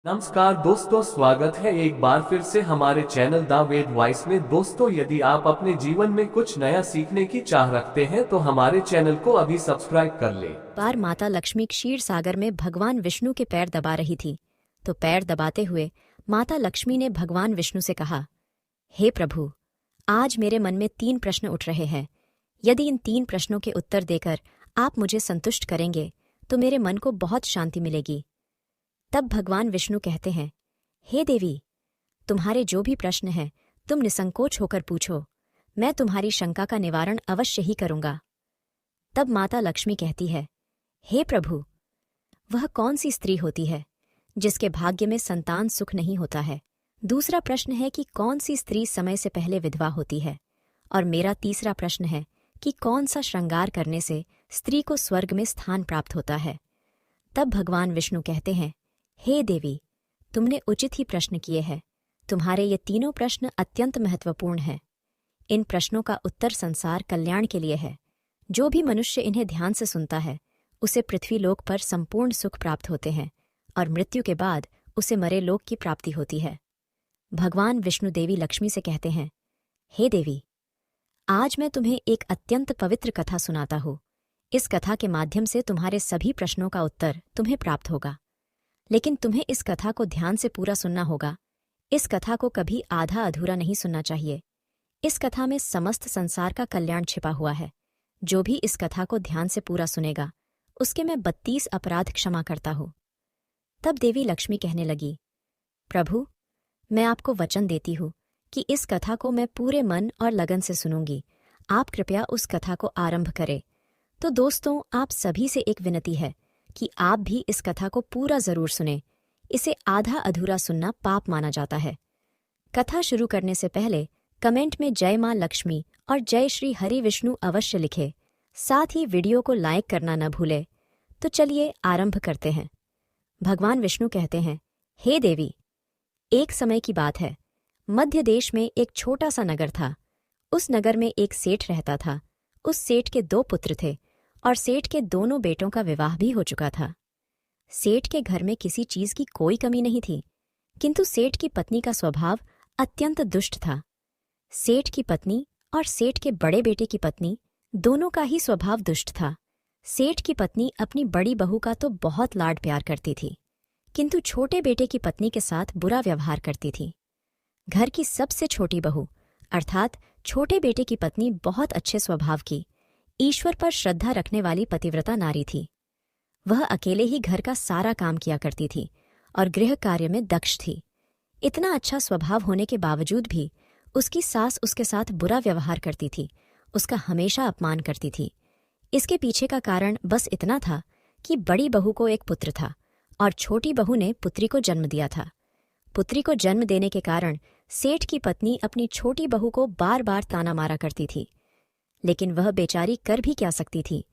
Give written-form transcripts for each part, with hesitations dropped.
नमस्कार दोस्तों, स्वागत है एक बार फिर से हमारे चैनल द वेद वॉइस में। दोस्तों, यदि आप अपने जीवन में कुछ नया सीखने की चाह रखते हैं तो हमारे चैनल को अभी सब्सक्राइब कर लें। बार माता लक्ष्मी क्षीर सागर में भगवान विष्णु के पैर दबा रही थी तो पैर दबाते हुए माता लक्ष्मी ने भगवान विष्णु से कहा, हे प्रभु, आज मेरे मन में 3 प्रश्न उठ रहे हैं। यदि इन 3 प्रश्नों के उत्तर देकर आप मुझे संतुष्ट करेंगे तो मेरे मन को बहुत शांति मिलेगी। तब भगवान विष्णु कहते हैं, हे देवी, तुम्हारे जो भी प्रश्न हैं तुम निसंकोच होकर पूछो, मैं तुम्हारी शंका का निवारण अवश्य ही करूंगा। तब माता लक्ष्मी कहती है, हे प्रभु, वह कौन सी स्त्री होती है जिसके भाग्य में संतान सुख नहीं होता है? दूसरा प्रश्न है कि कौन सी स्त्री समय से पहले विधवा होती है? और मेरा तीसरा प्रश्न है कि कौन सा श्रृंगार करने से स्त्री को स्वर्ग में स्थान प्राप्त होता है? तब भगवान विष्णु कहते हैं, हे देवी, तुमने उचित ही प्रश्न किए हैं। तुम्हारे ये तीनों प्रश्न अत्यंत महत्वपूर्ण हैं। इन प्रश्नों का उत्तर संसार कल्याण के लिए है। जो भी मनुष्य इन्हें ध्यान से सुनता है उसे पृथ्वी लोक पर संपूर्ण सुख प्राप्त होते हैं और मृत्यु के बाद उसे मरे लोक की प्राप्ति होती है। भगवान विष्णु देवी लक्ष्मी से कहते हैं, हे देवी, आज मैं तुम्हें एक अत्यंत पवित्र कथा सुनाता हूँ। इस कथा के माध्यम से तुम्हारे सभी प्रश्नों का उत्तर तुम्हें प्राप्त होगा। लेकिन तुम्हें इस कथा को ध्यान से पूरा सुनना होगा। इस कथा को कभी आधा अधूरा नहीं सुनना चाहिए। इस कथा में समस्त संसार का कल्याण छिपा हुआ है। जो भी इस कथा को ध्यान से पूरा सुनेगा उसके मैं 32 अपराध क्षमा करता हूँ। तब देवी लक्ष्मी कहने लगी, प्रभु, मैं आपको वचन देती हूँ कि इस कथा को मैं पूरे मन और लगन से सुनूंगी। आप कृपया उस कथा को आरंभ करें। तो दोस्तों, आप सभी से एक विनती है कि आप भी इस कथा को पूरा जरूर सुनें। इसे आधा अधूरा सुनना पाप माना जाता है। कथा शुरू करने से पहले कमेंट में जय मां लक्ष्मी और जय श्री हरि विष्णु अवश्य लिखें। साथ ही वीडियो को लाइक करना न भूलें। तो चलिए आरंभ करते हैं। भगवान विष्णु कहते हैं, हे देवी, एक समय की बात है। मध्य देश में एक छोटा सा नगर था। उस नगर में एक सेठ रहता था। उस सेठ के 2 पुत्र थे और सेठ के दोनों बेटों का विवाह भी हो चुका था। सेठ के घर में किसी चीज की कोई कमी नहीं थी, किंतु सेठ की पत्नी का स्वभाव अत्यंत दुष्ट था। सेठ की पत्नी और सेठ के बड़े बेटे की पत्नी दोनों का ही स्वभाव दुष्ट था। सेठ की पत्नी अपनी बड़ी बहू का तो बहुत लाड प्यार करती थी, किंतु छोटे बेटे की पत्नी के साथ बुरा व्यवहार करती थी। घर की सबसे छोटी बहू अर्थात छोटे बेटे की पत्नी बहुत अच्छे स्वभाव की, ईश्वर पर श्रद्धा रखने वाली पतिव्रता नारी थी। वह अकेले ही घर का सारा काम किया करती थी और गृह कार्य में दक्ष थी। इतना अच्छा स्वभाव होने के बावजूद भी उसकी सास उसके साथ बुरा व्यवहार करती थी, उसका हमेशा अपमान करती थी। इसके पीछे का कारण बस इतना था कि बड़ी बहू को एक पुत्र था और छोटी बहू ने पुत्री को जन्म दिया था। पुत्री को जन्म देने के कारण सेठ की पत्नी अपनी छोटी बहू को बार बार ताना मारा करती थी। लेकिन वह बेचारी कर भी क्या सकती थी?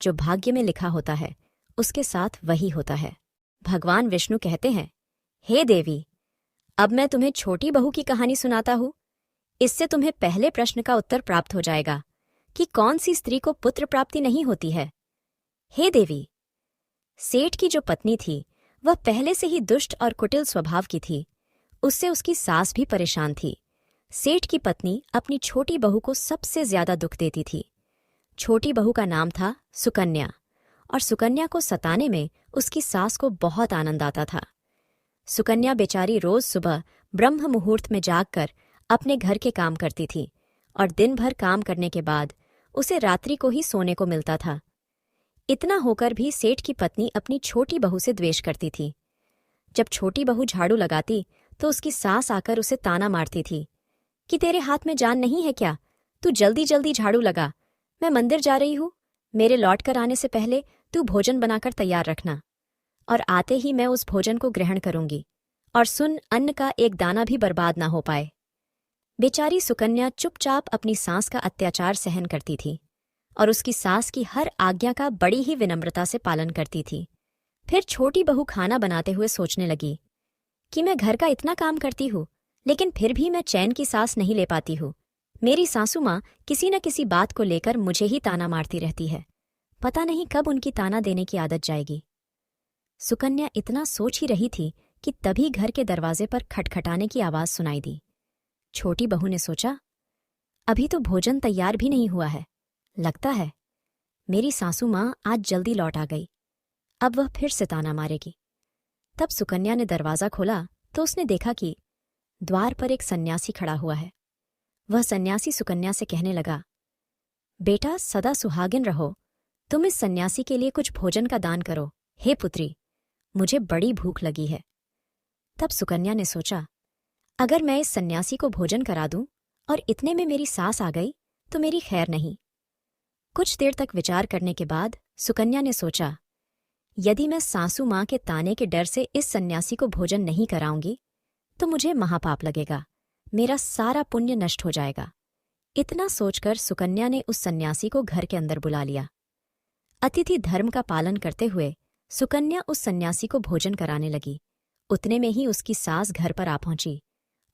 जो भाग्य में लिखा होता है उसके साथ वही होता है। भगवान विष्णु कहते हैं, हे देवी, अब मैं तुम्हें छोटी बहू की कहानी सुनाता हूँ। इससे तुम्हें पहले प्रश्न का उत्तर प्राप्त हो जाएगा कि कौन सी स्त्री को पुत्र प्राप्ति नहीं होती है। हे देवी, सेठ की जो पत्नी थी वह पहले से ही दुष्ट और कुटिल स्वभाव की थी। उससे उसकी सास भी परेशान थी। सेठ की पत्नी अपनी छोटी बहू को सबसे ज्यादा दुख देती थी। छोटी बहू का नाम था सुकन्या और सुकन्या को सताने में उसकी सास को बहुत आनंद आता था। सुकन्या बेचारी रोज सुबह ब्रह्म मुहूर्त में जागकर अपने घर के काम करती थी और दिन भर काम करने के बाद उसे रात्रि को ही सोने को मिलता था। इतना होकर भी सेठ की पत्नी अपनी छोटी बहू से द्वेष करती थी। जब छोटी बहू झाड़ू लगाती तो उसकी सास आकर उसे ताना मारती थी कि तेरे हाथ में जान नहीं है क्या? तू जल्दी जल्दी झाड़ू लगा। मैं मंदिर जा रही हूँ, मेरे लौट कर आने से पहले तू भोजन बनाकर तैयार रखना और आते ही मैं उस भोजन को ग्रहण करूंगी। और सुन, अन्न का एक दाना भी बर्बाद ना हो पाए। बेचारी सुकन्या चुपचाप अपनी सास का अत्याचार सहन करती थी और उसकी सास की हर आज्ञा का बड़ी ही विनम्रता से पालन करती थी। फिर छोटी बहू खाना बनाते हुए सोचने लगी कि मैं घर का इतना काम करती हूँ लेकिन फिर भी मैं चैन की सांस नहीं ले पाती हूँ। मेरी सासू माँ किसी न किसी बात को लेकर मुझे ही ताना मारती रहती है। पता नहीं कब उनकी ताना देने की आदत जाएगी। सुकन्या इतना सोच ही रही थी कि तभी घर के दरवाजे पर खटखटाने की आवाज सुनाई दी। छोटी बहू ने सोचा, अभी तो भोजन तैयार भी नहीं हुआ है। लगता है मेरी सासू माँ आज जल्दी लौट आ गई। अब वह फिर से ताना मारेगी। तब सुकन्या ने दरवाजा खोला तो उसने देखा कि द्वार पर एक सन्यासी खड़ा हुआ है। वह सन्यासी सुकन्या से कहने लगा, बेटा सदा सुहागिन रहो, तुम इस सन्यासी के लिए कुछ भोजन का दान करो। हे पुत्री, मुझे बड़ी भूख लगी है। तब सुकन्या ने सोचा, अगर मैं इस सन्यासी को भोजन करा दूं और इतने में मेरी सास आ गई तो मेरी खैर नहीं। कुछ देर तक विचार करने के बाद सुकन्या ने सोचा, यदि मैं सासू माँ के ताने के डर से इस सन्यासी को भोजन नहीं कराऊंगी तो मुझे महापाप लगेगा, मेरा सारा पुण्य नष्ट हो जाएगा। इतना सोचकर सुकन्या ने उस सन्यासी को घर के अंदर बुला लिया। अतिथि धर्म का पालन करते हुए सुकन्या उस सन्यासी को भोजन कराने लगी। उतने में ही उसकी सास घर पर आ पहुंची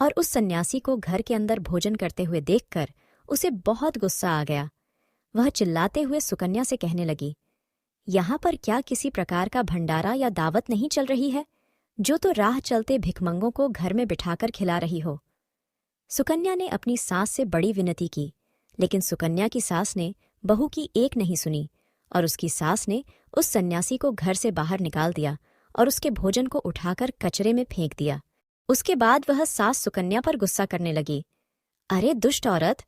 और उस सन्यासी को घर के अंदर भोजन करते हुए देखकर उसे बहुत गुस्सा आ गया। वह चिल्लाते हुए सुकन्या से कहने लगी, यहाँ पर क्या किसी प्रकार का भंडारा या दावत नहीं चल रही है, जो तो राह चलते भिखमंगों को घर में बिठाकर खिला रही हो। सुकन्या ने अपनी सास से बड़ी विनती की, लेकिन सुकन्या की सास ने बहू की एक नहीं सुनी और उसकी सास ने उस सन्यासी को घर से बाहर निकाल दिया और उसके भोजन को उठाकर कचरे में फेंक दिया। उसके बाद वह सास सुकन्या पर गुस्सा करने लगी, अरे दुष्ट औरत,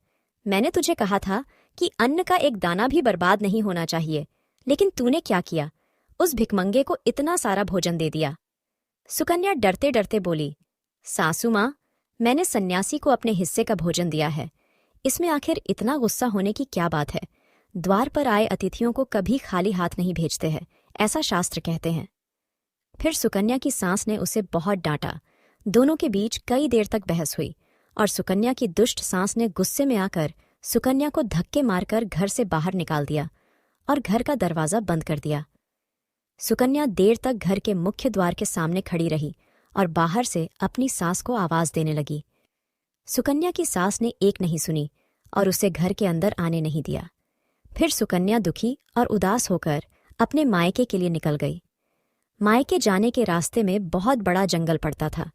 मैंने तुझे कहा था कि अन्न का एक दाना भी बर्बाद नहीं होना चाहिए, लेकिन तूने क्या किया, उस भिखमंगे को इतना सारा भोजन दे दिया। सुकन्या डरते डरते बोली, सासू माँ, मैंने सन्यासी को अपने हिस्से का भोजन दिया है, इसमें आखिर इतना गुस्सा होने की क्या बात है। द्वार पर आए अतिथियों को कभी खाली हाथ नहीं भेजते हैं, ऐसा शास्त्र कहते हैं। फिर सुकन्या की सास ने उसे बहुत डांटा। दोनों के बीच कई देर तक बहस हुई और सुकन्या की दुष्ट सास ने गुस्से में आकर सुकन्या को धक्के मारकर घर से बाहर निकाल दिया और घर का दरवाजा बंद कर दिया। सुकन्या देर तक घर के मुख्य द्वार के सामने खड़ी रही और बाहर से अपनी सास को आवाज देने लगी। सुकन्या की सास ने एक नहीं सुनी और उसे घर के अंदर आने नहीं दिया। फिर सुकन्या दुखी और उदास होकर अपने मायके के लिए निकल गई। मायके जाने के रास्ते में बहुत बड़ा जंगल पड़ता था।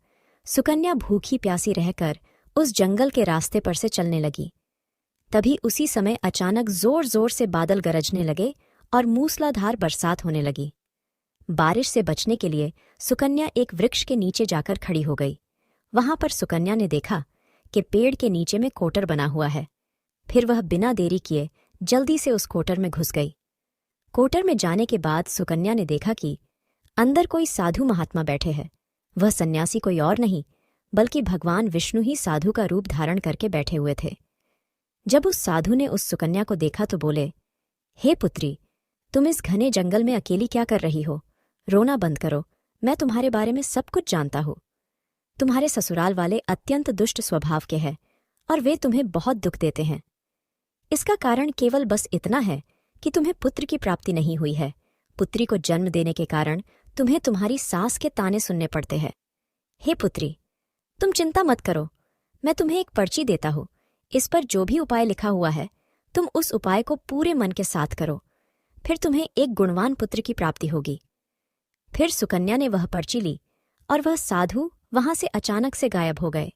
सुकन्या भूखी प्यासी रहकर उस जंगल के रास्ते पर से चलने लगी। तभी उसी समय अचानक जोर जोर से बादल गरजने लगे और मूसलाधार बरसात होने लगी। बारिश से बचने के लिए सुकन्या एक वृक्ष के नीचे जाकर खड़ी हो गई। वहां पर सुकन्या ने देखा कि पेड़ के नीचे में कोटर बना हुआ है। फिर वह बिना देरी किए जल्दी से उस कोटर में घुस गई। कोटर में जाने के बाद सुकन्या ने देखा कि अंदर कोई साधु महात्मा बैठे हैं। वह सन्यासी कोई और नहीं बल्कि भगवान विष्णु ही साधु का रूप धारण करके बैठे हुए थे। जब उस साधु ने उस सुकन्या को देखा तो बोले, हे पुत्री, तुम इस घने जंगल में अकेली क्या कर रही हो? रोना बंद करो, मैं तुम्हारे बारे में सब कुछ जानता हूँ। तुम्हारे ससुराल वाले अत्यंत दुष्ट स्वभाव के हैं और वे तुम्हें बहुत दुख देते हैं। इसका कारण केवल बस इतना है कि तुम्हें पुत्र की प्राप्ति नहीं हुई है। पुत्री को जन्म देने के कारण तुम्हें तुम्हारी सास के ताने सुनने पड़ते हैं। हे पुत्री, तुम चिंता मत करो, मैं तुम्हें एक पर्ची देता हूँ। इस पर जो भी उपाय लिखा हुआ है, तुम उस उपाय को पूरे मन के साथ करो, फिर तुम्हें एक गुणवान पुत्र की प्राप्ति होगी। फिर सुकन्या ने वह पर्ची ली और वह साधु वहां से अचानक से गायब हो गए।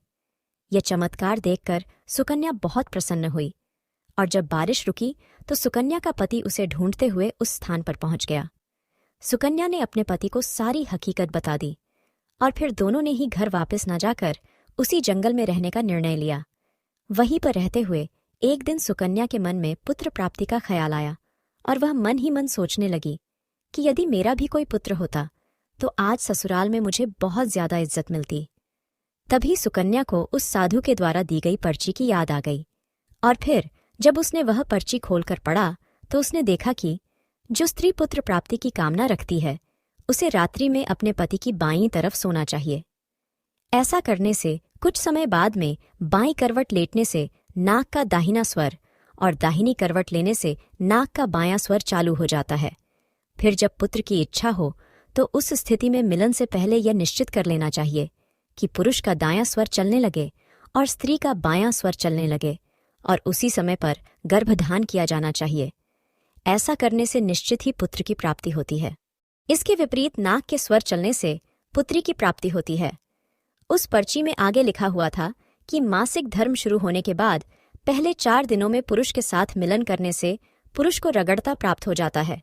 यह चमत्कार देखकर सुकन्या बहुत प्रसन्न हुई और जब बारिश रुकी तो सुकन्या का पति उसे ढूंढते हुए उस स्थान पर पहुंच गया। सुकन्या ने अपने पति को सारी हकीकत बता दी और फिर दोनों ने ही घर वापस न जाकर उसी जंगल में रहने का निर्णय लिया। वहीं पर रहते हुए एक दिन सुकन्या के मन में पुत्र प्राप्ति का ख्याल आया और वह मन ही मन सोचने लगी कि यदि मेरा भी कोई पुत्र होता तो आज ससुराल में मुझे बहुत ज्यादा इज्जत मिलती। तभी सुकन्या को उस साधु के द्वारा दी गई पर्ची की याद आ गई और फिर जब उसने वह पर्ची खोलकर पढ़ा तो उसने देखा कि जो स्त्री पुत्र प्राप्ति की कामना रखती है उसे रात्रि में अपने पति की बाईं तरफ सोना चाहिए। ऐसा करने से कुछ समय बाद में बाईं करवट लेटने से नाक का दाहिना स्वर और दाहिनी करवट लेने से नाक का बायां स्वर चालू हो जाता है। फिर जब पुत्र की इच्छा हो तो उस स्थिति में मिलन से पहले यह निश्चित कर लेना चाहिए कि पुरुष का दायां स्वर चलने लगे और स्त्री का बायां स्वर चलने लगे और उसी समय पर गर्भधान किया जाना चाहिए। ऐसा करने से निश्चित ही पुत्र की प्राप्ति होती है। इसके विपरीत नाक के स्वर चलने से पुत्री की प्राप्ति होती है। उस पर्ची में आगे लिखा हुआ था कि मासिक धर्म शुरू होने के बाद पहले 4 दिनों में पुरुष के साथ मिलन करने से पुरुष को रगड़ता प्राप्त हो जाता है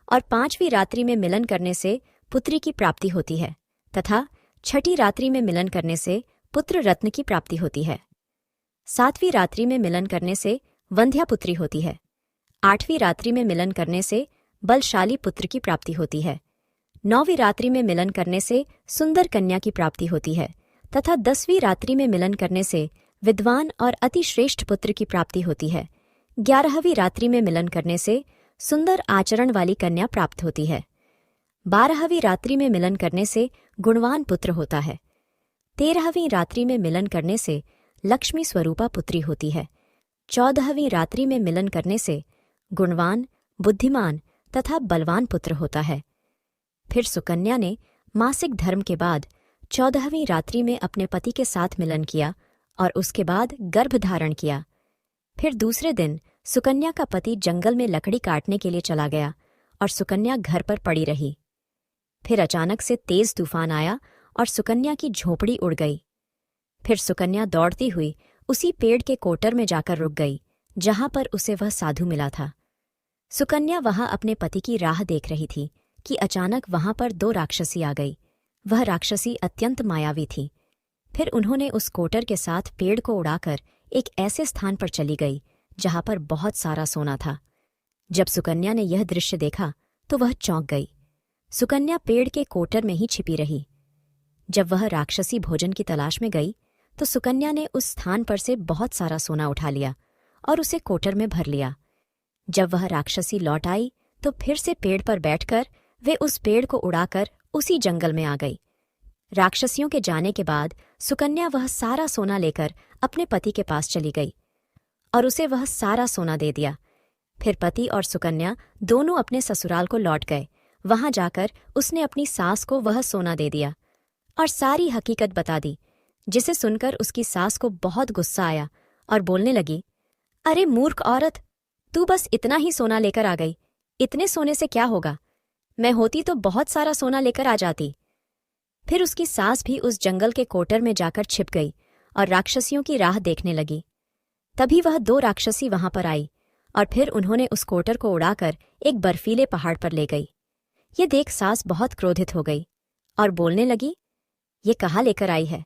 और 5वीं रात्रि में मिलन करने से पुत्री की प्राप्ति होती है तथा 6ठी रात्रि में मिलन करने से पुत्र रत्न की प्राप्ति होती है। 7वीं रात्रि में मिलन करने से वंध्या पुत्री होती है। 8वीं रात्रि में मिलन करने से बलशाली पुत्र की प्राप्ति होती है। 9वीं रात्रि में मिलन करने से सुंदर कन्या की प्राप्ति होती है तथा 10वीं रात्रि में मिलन करने से विद्वान और अति श्रेष्ठ पुत्र की प्राप्ति होती है। 11वीं रात्रि में मिलन करने से सुंदर आचरण वाली कन्या प्राप्त होती है। 12वीं रात्रि में मिलन करने से गुणवान पुत्र होता है। 13वीं रात्रि में मिलन करने से लक्ष्मी स्वरूपा पुत्री होती है। 14वीं रात्रि में मिलन करने से गुणवान, बुद्धिमान तथा बलवान पुत्र होता है। फिर सुकन्या ने मासिक धर्म के बाद 14वीं रात्रि में अपने पति के साथ मिलन किया और उसके बाद गर्भ धारण किया। फिर दूसरे दिन सुकन्या का पति जंगल में लकड़ी काटने के लिए चला गया और सुकन्या घर पर पड़ी रही। फिर अचानक से तेज तूफान आया और सुकन्या की झोपड़ी उड़ गई। फिर सुकन्या दौड़ती हुई उसी पेड़ के कोटर में जाकर रुक गई जहां पर उसे वह साधु मिला था। सुकन्या वहां अपने पति की राह देख रही थी कि अचानक वहां पर 2 राक्षसी आ गई। वह राक्षसी अत्यंत मायावी थी। फिर उन्होंने उस कोटर के साथ पेड़ को उड़ाकर एक ऐसे स्थान पर चली गई जहां पर बहुत सारा सोना था। जब सुकन्या ने यह दृश्य देखा तो वह चौंक गई। सुकन्या पेड़ के कोटर में ही छिपी रही। जब वह राक्षसी भोजन की तलाश में गई तो सुकन्या ने उस स्थान पर से बहुत सारा सोना उठा लिया और उसे कोटर में भर लिया। जब वह राक्षसी लौट आई तो फिर से पेड़ पर बैठकर वे उस पेड़ को उड़ाकर उसी जंगल में आ गई। राक्षसियों के जाने के बाद सुकन्या वह सारा सोना लेकर अपने पति के पास चली गई और उसे वह सारा सोना दे दिया। फिर पति और सुकन्या दोनों अपने ससुराल को लौट गए। वहां जाकर उसने अपनी सास को वह सोना दे दिया और सारी हकीकत बता दी, जिसे सुनकर उसकी सास को बहुत गुस्सा आया और बोलने लगी, अरे मूर्ख औरत, तू बस इतना ही सोना लेकर आ गई। इतने सोने से क्या होगा? मैं होती तो बहुत सारा सोना लेकर आ जाती। फिर उसकी सास भी उस जंगल के कोटर में जाकर छिप गई और राक्षसियों की राह देखने लगी। तभी वह 2 राक्षसी वहां पर आई और फिर उन्होंने उस कोटर को उड़ाकर एक बर्फीले पहाड़ पर ले गई। ये देख सास बहुत क्रोधित हो गई और बोलने लगी, ये कहाँ लेकर आई है?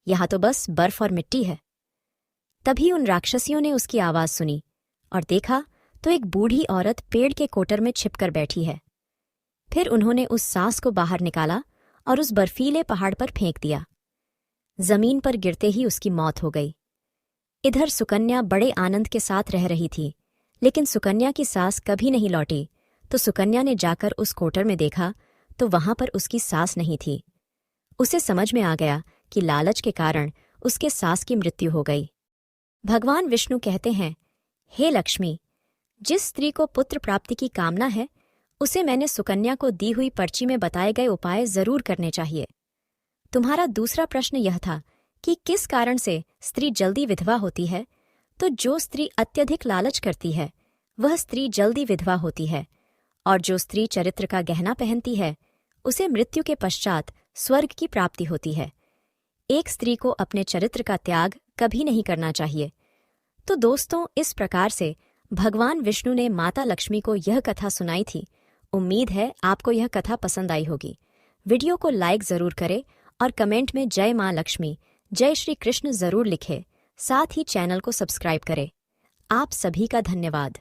यहाँ तो बस बर्फ और मिट्टी है। तभी उन राक्षसियों ने उसकी आवाज सुनी और देखा तो एक बूढ़ी औरत पेड़ के कोटर में छिपकर बैठी है। फिर उन्होंने उस सास को बाहर निकाला और उस बर्फीले पहाड़ पर फेंक दिया। जमीन पर गिरते ही उसकी मौत हो गई। इधर सुकन्या बड़े आनंद के साथ रह रही थी, लेकिन सुकन्या की सास कभी नहीं लौटी। तो सुकन्या ने जाकर उस कोटर में देखा तो वहां पर उसकी सास नहीं थी। उसे समझ में आ गया कि लालच के कारण उसके सास की मृत्यु हो गई। भगवान विष्णु कहते हैं, हे लक्ष्मी, जिस स्त्री को पुत्र प्राप्ति की कामना है उसे मैंने सुकन्या को दी हुई पर्ची में बताए गए उपाय जरूर करने चाहिए। तुम्हारा दूसरा प्रश्न यह था कि किस कारण से स्त्री जल्दी विधवा होती है। तो जो स्त्री अत्यधिक लालच करती है वह स्त्री जल्दी विधवा होती है, और जो स्त्री चरित्र का गहना पहनती है उसे मृत्यु के पश्चात स्वर्ग की प्राप्ति होती है। एक स्त्री को अपने चरित्र का त्याग कभी नहीं करना चाहिए। तो दोस्तों, इस प्रकार से भगवान विष्णु ने माता लक्ष्मी को यह कथा सुनाई थी। उम्मीद है आपको यह कथा पसंद आई होगी। वीडियो को लाइक जरूर करें और कमेंट में जय मां लक्ष्मी, जय श्री कृष्ण जरूर लिखें। साथ ही चैनल को सब्सक्राइब करें। आप सभी का धन्यवाद।